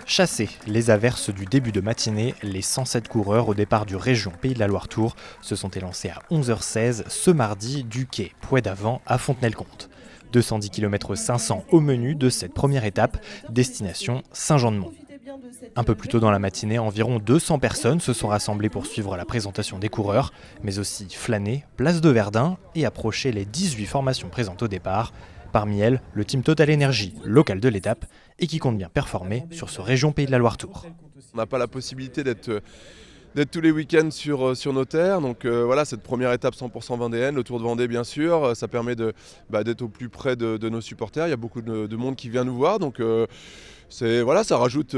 Chassés, les averses du début de matinée, les 107 coureurs au départ du région Pays de la Loire-Tours se sont élancés à 11h16 ce mardi du quai Pouet-d'Avant à Fontenay-le-Comte. 210 km 500 au menu de cette première étape, destination Saint-Jean-de-Mont. Un peu plus tôt dans la matinée, environ 200 personnes se sont rassemblées pour suivre la présentation des coureurs, mais aussi flâner, place de Verdun et approcher les 18 formations présentes au départ. Parmi elles, le team Total Energy, local de l'étape, et qui compte bien performer sur ce région Pays de la Loire-Tours. On n'a pas la possibilité d'être tous les week-ends sur nos terres, donc voilà, cette première étape 100% vendéenne, le Tour de Vendée bien sûr, ça permet d'être au plus près de nos supporters. Il y a beaucoup de monde qui vient nous voir, donc ça rajoute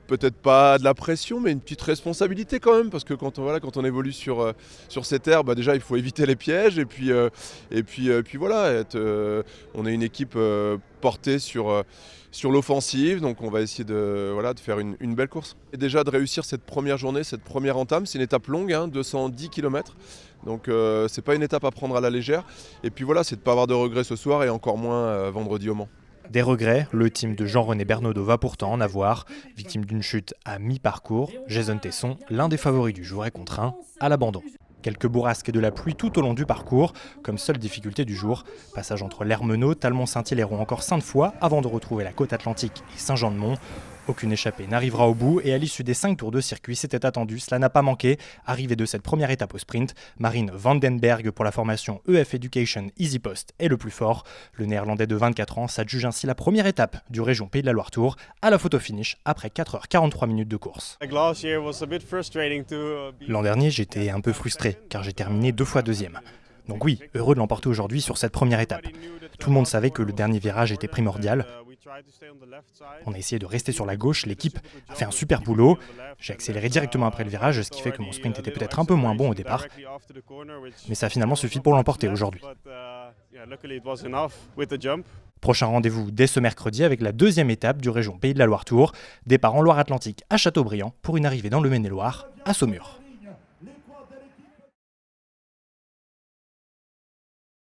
peut-être pas de la pression, mais une petite responsabilité quand même, parce que quand on évolue sur ces terres, déjà il faut éviter les pièges, et puis voilà, on est une équipe portée sur l'offensive, donc on va essayer de faire une belle course. Et déjà de réussir cette première journée, cette première entame, c'est une étape longue, 210 km, donc c'est pas une étape à prendre à la légère, et puis voilà, c'est de ne pas avoir de regrets ce soir, et encore moins vendredi au Mans. Des regrets, le team de Jean-René Bernaudot va pourtant en avoir. Victime d'une chute à mi-parcours, Jason Tesson, l'un des favoris du jour, est contraint à l'abandon. Quelques bourrasques et de la pluie tout au long du parcours, comme seule difficulté du jour. Passage entre l'Hermenot, Talmont-Saint-Hilaire ou encore Sainte-Foy, avant de retrouver la côte atlantique et Saint-Jean-de-Mont. Aucune échappée n'arrivera au bout et à l'issue des 5 tours de circuit, c'était attendu, cela n'a pas manqué. Arrivée de cette première étape au sprint, Marine Vandenberg pour la formation EF Education Easy Post est le plus fort. Le néerlandais de 24 ans s'adjuge ainsi la première étape du région Pays de la Loire-Tours à la photo finish après 4h43 minutes de course. L'an dernier, j'étais un peu frustré car j'ai terminé 2 fois deuxième. Donc oui, heureux de l'emporter aujourd'hui sur cette première étape. Tout le monde savait que le dernier virage était primordial. On a essayé de rester sur la gauche, l'équipe a fait un super boulot. J'ai accéléré directement après le virage, ce qui fait que mon sprint était peut-être un peu moins bon au départ. Mais ça a finalement suffi pour l'emporter aujourd'hui. Prochain rendez-vous dès ce mercredi avec la deuxième étape du région Pays de la Loire-Tours. Départ en Loire-Atlantique à Châteaubriand pour une arrivée dans le Maine-et-Loire à Saumur.